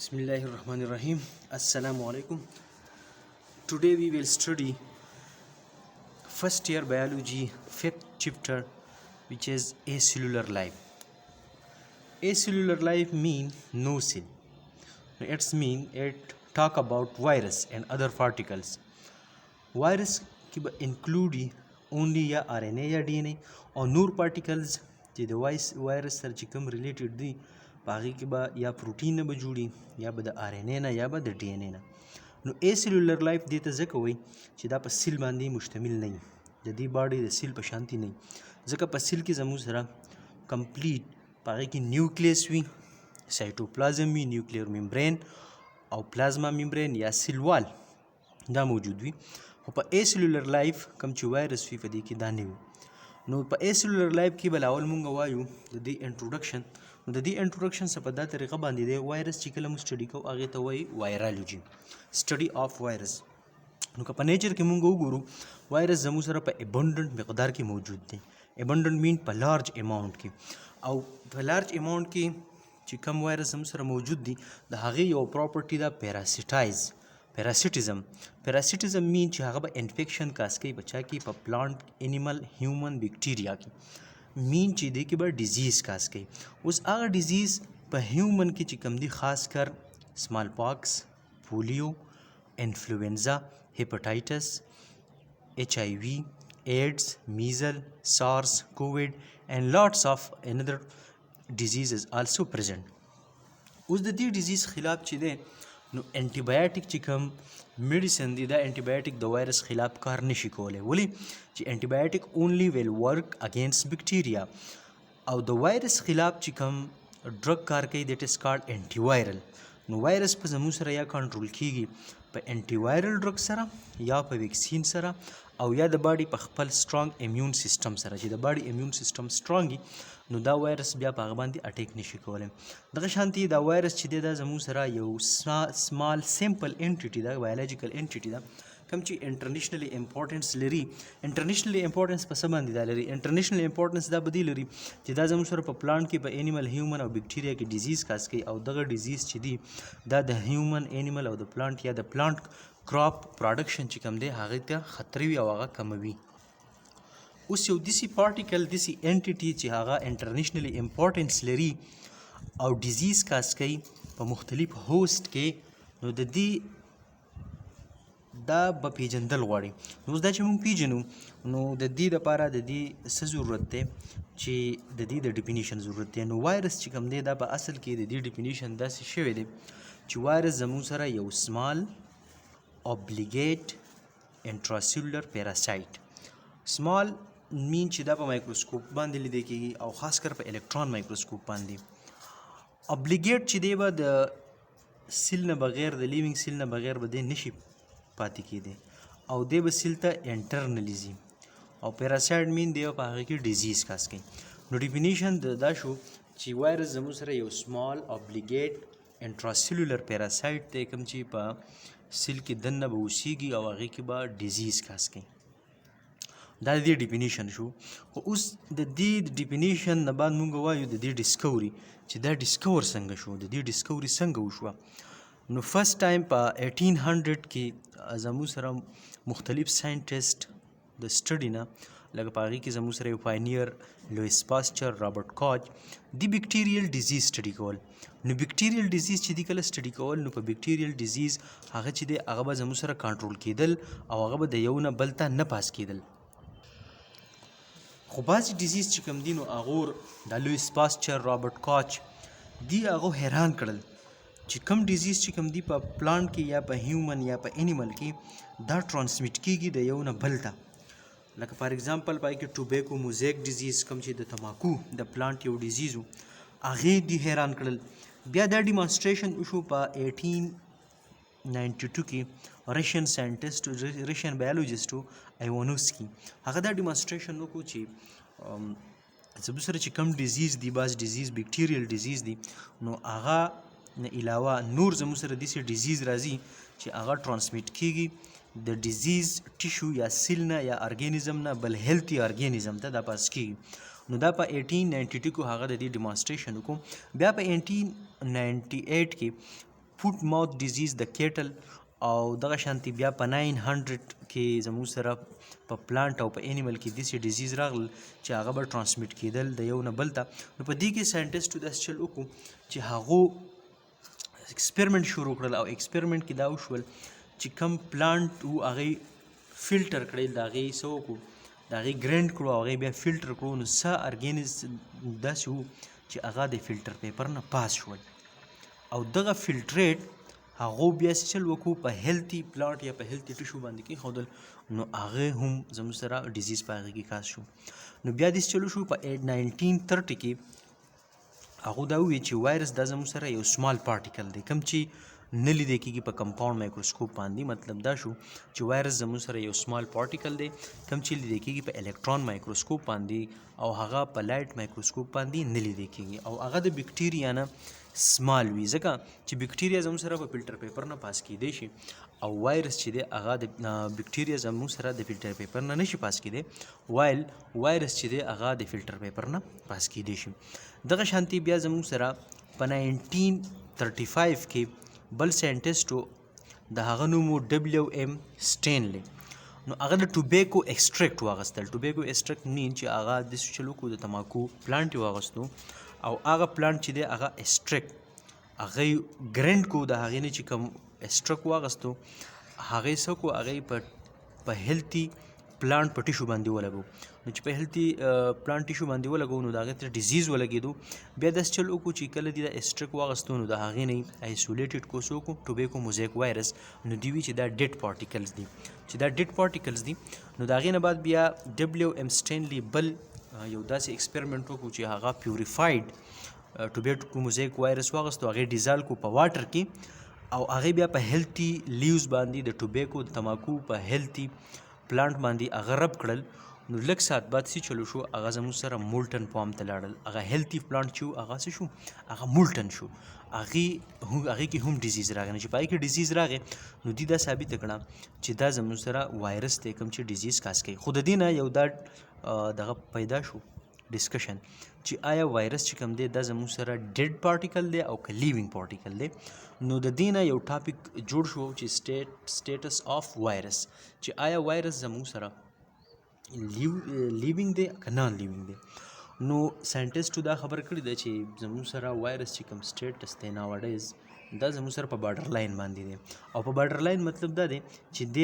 Bismillahirrahmanirrahim. Assalamu alaikum. Today we will study first year biology fifth chapter, which is acellular life. Acellular life mean no cell. It's mean it talk about virus and other particles. Virus की include only या RNA या DNA और नूर particles چې د وایرس سره چې کوم ریلیټډ دي په هغې کې به یا پروټین نه به جوړي یا به د RNA نه یا به د DNA نه. نو ای سیلولر لایف دې ته ځکه وایي چې دا په سیل باندې مشتمل نه وي، د دې باډي د سیل په شانتي نه وي، ځکه په سیل کې زموږ سره کمپلیټ په هغې کې نیوکلیس وي، سایټوپلازم وي، نیوکلیر ممبرین او پلازما ممبرین یا سیل وال دا موجود وي. خو په ای سیلولر لایف کوم چې وایرس وي په دې کې دا نه وي. نو په ای سیلولر لایف کې بل اول مونږ وایو د دې انټروډکشن. نو د دې انټروډکشن څخه په دا طریقه باندې دی وایرس چې کله موږ سټډي کوو هغې ته وایي وایرالوجي، سټډي آف وایرس. نو که په نیچر کې مونږ وګورو وایرس زموږ سره په ابنډنټ مقدار کې موجود دی. ابنډنټ مین په لارج اماونټ کې، او په لارج اماونټ کې چې کم وایرس زموږ سره موجود دي د هغې یو پراپرټي ده پیراسیټیزم مین چې هغه به انفیکشن کاس کوي په چا کې په پلانټ، انیمل، هیومن، بیکټیریا کې، مین چې دې کې به ډیزیز کاس کوي. اوس هغه ډیزیز په هیومن کې چې کوم دي خاص کر سمال پاکس، پولیو، انفلوئنزا، هیپاټایټس، HIV، ایڈز، میزل، سارس، کوویډ and lots of another diseases also present. اوس د دې ډیزیز خلاف چې دی نو انټي بایوټیک چې کوم میډیسن دی دا انټي بایوټیک د وایرس خلاف کار نشي کولی. ولې چې انټي بایوټیک اونلی ویل ورک اگینست بیکټیریا، او د وایرس خلاف چې کوم ډرګ کار کوي دیٹ از کالډ انټي وایرل. نو وایرس په زموږ سره یا کنټرول کیږي په انټي وایرل ډرګ سره یا په ویکسین سره او یا د باډي په خپل سترونګ امیون سیستم سره. چې د باډي امیون سیستم سترونګ وي نو دا وایرس بیا په هغه باندې اټیک نشي کولی. دغه شانتي دا وایرس چې دی دا زموږ سره یو سمال سیمپل انټیټي ده، بایولوژیکل انټیټي ده کوم چې انټرنیشنلی امپورټنس لري. انټرنیشنلی امپورټنس په څه باندې دا لري؟ انټرنیشنل امپورټنس دا به دې لري چې دا زموږ سره په پلانټ کې په انیمل، هیومن او بیکټیریا کې ډیزیز کاس کوي، او دغه ډیزیز چې دي دا د هیومن، انیمل او د پلانټ یا د پلانټ کراپ پروډکشن چې کوم دی هغې ته خطر وي او هغه کموي. اوس یو داسې پارټیکل، داسې انټیټي چې هغه انټرنیشنلی امپورټنس لري او ډیزیز کاس کوي په مختلف هوسټ کې، نو د دې دا به پیژندل غواړي. نو اوس دا چې موږ پیژنو نو د دې دپاره د دې څه ضرورت دی چې د دې د ډیفینیشن ضرورت دی. نو وایرس چې کوم دی دا په اصل کې د دې ډیفینیشن داسې شوی دی چې وایرس زموږ سره یو سمال obligate intracellular parasite. سمال مین چې دا په مایکروسکوپ باندې لیدل کېږي او خاص کر په الکترون مایکروسکوپ باندې. obligate چې دی به د سیل نه بغیر، د لیوینګ سیل نه بغیر به دی نشي پاتې کېدی او دی به سیل ته انټرنلی ځي، او پیراسایډ مین دی په هغه کې ډیزیز کاس کوي. نو ډیفینیشن دا شو چې وایرس زموږ سره یو سمال obligate intracellular parasite دی کوم چې په سیل کې دننه به اوسیږي او هغې کې به ډیزیز کاس کوي. دا د دې ډیفینیشن شو. خو اوس د دې ډیفینیشن نه بعد مونږ وایو د دې ډسکوري چې دا ډسکور څنګه شو، د دې ډسکوري څنګه وشوه. نو فرست ټایم په 1800 کې زموږ سره مختلف ساینټسټ د سټډي نه لکه په هغې کې زموږ سره یو پاینیر لویس پاسچر، رابرټ کاچ د بیکټیریل ډیزیز سټډي کول. نو بیکټیریل ډیزیز چې دی کله سټډي کول نو په بیکټیریل ډیزیز هغه چې دی هغه به زموږ سره کنټرول کېدل او هغه به د یو نه بل ته نه پاس کېدل. خو بعضې ډیزیز چې کوم دي نو هغو د لویس پاسچر، رابرټ کاچ دی هغو حیران کړل چې کوم ډیزیز چې کوم دی په پلانټ کې یا په هیومن یا په انیمل کې دا ټرانسمیټ کېږي د یو نه بل ته. لکه فار ایگزامپل پای کې ټوبیکو موزیک ډیزیز کوم چې د تماکو د پلانټ یو ډیزیز و هغې دی حیران کړل. بیا دا ډیمانسټریشن وشو په 1892 کې رشین ساینټسټ، رشین بایولوجسټ ایوانوسکي هغه دا ډیمانسټریشن وکړو چې زموږ سره چې کوم ډیزیز دی، بعض ډیزیز بیکټیریل ډیزیز دی، نو هغه نه علاوه نور زموږ سره داسې ډیزیز راځي چې هغه ټرانسمیټ کېږي د ډیزیز ټیشو یا سیل نه یا ارګینیزم نه بل هیلتي ارګینیزم ته دا پاس کېږي. نو دا په 1892 کې هغه د دې ډیمانسټریشن وکړو. بیا په 1898 کې فوټ ماوث ډیزیز د کیټل او دغه شانتي بیا په 900 کې زموږ سره په پلانټ او په انیمل کې داسې ډیزیز راغلل چې هغه به ټرانسمیټ کېدل د یو نه بل ته. نو په دې کې ساینټسټو داسې چل وکړو چې هغو ایکسپریمنټ شروع کړل او ایکسپریمنټ کې دا وشول چې کم پلانټ و هغې فلټر کړل، د هغې څه وکړو، د هغې ګرینډ کړو او هغې بیا فلټر کړو. نو څه ارګینز داسې وو چې هغه د فلټر پیپر نه پاس شول او دغه فلټریټ هغو بیا چل وکړو په هیلتي پلانټ یا په هیلتي ټیشو باندې کېښودل، نو هغه هم زموږ سره ډیزیز په هغې کې کاز شو. نو بیا داسې چلو شو په 1930 کې هغو دا وویل چې وایرس دا زموږ سره یو سمال پارټیکل دی کوم چې نه لیدی کېږي په کمپاونډ مایکروسکوپ باندې. مطلب دا شو چې وایرس زموږ سره یو سمال پارټیکل دی کوم چې لیدی کېږي په الکترون مایکروسکوپ باندې او هغه په لایټ مایکروسکوپ باندې نه لیدی کېږي او هغه د بکټیریا نه سمال وي، ځکه چې بکټیریا زموږ سره په فلټر پیپر نه پاس کېدی شي او وایرس چې دی هغه د بکټیریا زموږ سره د فلټر پیپر نه نشي پاس کېدی، وایل وایرس چې دی هغه د فلټر پیپر نه پاس کېدی شي. دغه شانتي بیا زموږ سره په 1935 کې بل ساینټسټو د هغه نوم و WM سټینلی، نو هغه د ټوبیکو ایکسټریکټ واغستل. ټوبیکو ایکسټریکټ مین چې هغه داسې چل وکړو د تماکو پلانټ یې واغستو او هغه پلانټ چې دی هغه ایکسټریکټ هغه ګرینډ کو، د هغې نه چې کوم ایکسټریکټ واغستو هغې څه کو، هغې په هیلتي پلانټ په ټیشو باندې ولګو. نو چې په هیلتي پلانټ ټیشو باندې ولګو نو د هغې ته ډیزیز ولګېدو. بیا داسې چل وکړو چې کله دې د ایکسټریکټ واغستو نو د هغې نه ایسولیټډ کو څه وکړو ټوبیکو موزیک وایرس، نو دوی وي چې دا ډیډ پارټیکلز دي، چې دا ډیډ پارټیکلز دي. نو د هغې نه بعد بیا WM سټینلی بل یو داسې ایکسپریمنټ وکړو چې هغه پیوریفاید ټوبیکو موزیک وایرس واغستو، هغې ډیزالو کو په واټر کې او هغې بیا په هیلتي لیوز باندې د ټوبیکو د تماکو په هیلتي پلانټ باندې هغه رب کړل. نو لږ ساعت بعد څه چلو شو، هغه زموږ سره مولټن فارم ته لاړل. هغه هیلتي پلانټ چې و هغه څه شو، هغه مولټن شو. هغې کې هم ډیزیز راغی. چې په هغې کې ډیزیز راغی نو دوی دا ثابته کړه چې دا زموږ سره وایرس دی کوم چې ډیزیز کاز کوي. خو د دې نه یو دا دغه پیدا شو ډسکشن چې آیا وایرس چې کوم دی دا زموږ سره ډیډ پارټیکل دی او که لیوینګ پارټیکل دی. نو د دې نه یو ټاپک جوړ شو چې سټیټس آف وایرس، چې آیا وایرس زموږ سره لیوینګ دی که نان لیوینګ دی. نو ساینټسټو دا خبر کړې ده چې زموږ سره وایرس چې کوم سټیټس دی ناوډیز دا زموږ سره په بارډر لاین باندې دی او په بارډر لاین مطلب دا دی چې د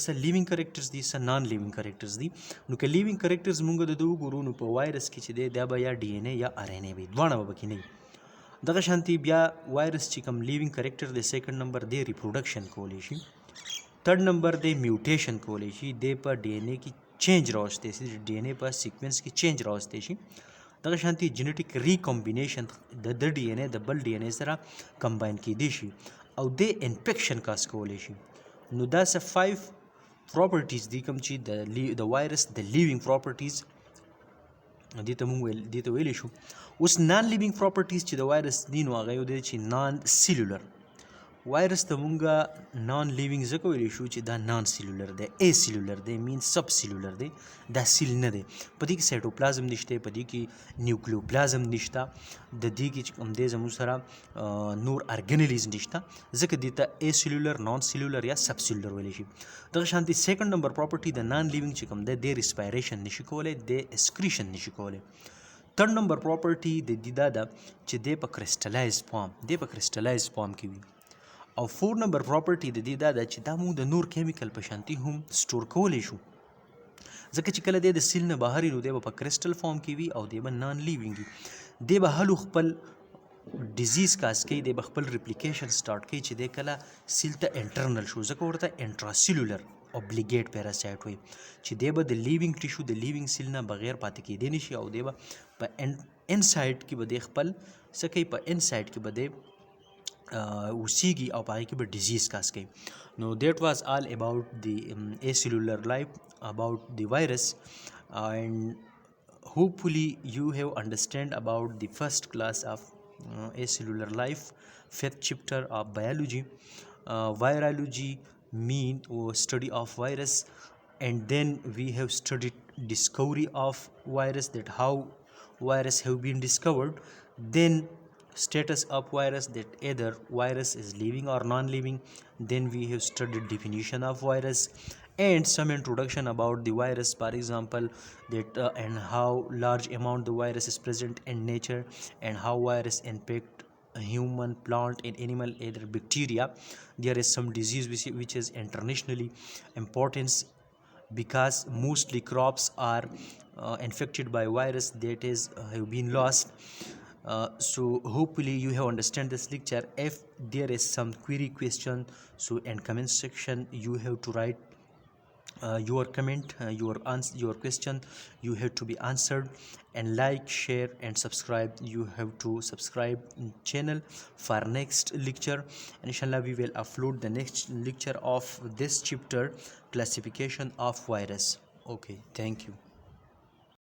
څه لیوینګ کریکټرز دي څه نان لیوینګ کریکټرز دي. نو که لیوینګ کریکټرز مونږ د ده وګورو نو په وایرس کې چې دی دا به یا DNA یا RNA وي، دواړه به پکې نه وي. دغه شانتي بیا وایرس چې کوم لیوینګ کریکټر دی سیکنډ نمبر دی ریپروډکشن کولی شي، تھرډ نمبر دی میوټیشن کولی شي، دی په DNA کې چینج راوستی شي، DNA په سیکوینس کې چینج راوستی شي. دغه شانتي جنیټیک ریکمبینیشن د DNA د بل DNA سره کمباین کېدی شي او د انفیکشن کاز کولی شي. نو دا څه 5 پراپرټیز دي کوم چې د وایرس د لیوینګ پراپرټیز دې ته ویلی شو. اوس نان لیوینګ پراپرټیز چې د وایرس دي نو هغه یو دی چې نان سیلولر. وایرس ته مونږه نان لیوینګ ځکه ویلی شو چې دا نان سیلولر دی، ای سیلولر دی، مین سب سیلولر دی، دا سیل نه دی. په دې کې سایټوپلازم نشته، په دې کې نیوکلیوپلازم نشته، د دې کې چې کوم دی زموږ سره نور ارګنیلیز نشته، ځکه دې ته ای سیلولر، نان سیلولر یا سب سیلولر ویلی شي. دغه شانتي سیکنډ نمبر پراپرټي د نان لیوینګ چې کوم دی د ریسپایریشن نشي کولی، د اسکریشن نشي کولی. تھرډ نمبر پراپرټي د دې دا ده چې دی په کرسټلایز فارم کې وي. او 4 نمبر پراپرټي د دې دا ده چې دا موږ د نور کیمیکل په شانتي هم سټور کولی شو، ځکه چې کله دی د سیل نه بهر نو دی به په کرسټل فارم کې وي او دی به نان لیوینګ وي. دی به هلو خپل ډیزیز کاز کوي، دی به خپل ریپلیکیشن سټارټ کوي چې دی کله سیل ته انټرنل شو، ځکه ورته انټراسیلولر اوبلیګیټ پیراسایټ وي چې دی به د لیوینګ ټیشو د لیوینګ سیل نه بغیر پاتې کېدی نشي او دی به په انسایډ کې به دی خپل څه کوي، په انسایډ کې به دی اوسیږي او په هغې کې به ډیزیز کاز کوي. نو دیٹ واز آل اباؤٹ دی acellular life, about the virus, and hopefully you have understand about the first class of acellular life, 5th chapter of biology. Virology mean study of virus, and then we have studied discovery of virus, that how virus have been discovered. Then status of virus, that either virus is living or non-living. Then we have studied definition of virus and some introduction about the virus, for example, that and how large amount the virus is present in nature, and how virus infect a human, plant and animal, either bacteria. There is some disease which is internationally importance, because mostly crops are infected by virus that is have been lost. So hopefully you have understand this lecture. If there is some query, question, so in comment section you have to write your comment, your question you have to be answered. And like, share and subscribe. You have to subscribe channel for next lecture, and inshallah we will upload the next lecture of this chapter, classification of virus. Okay, thank you.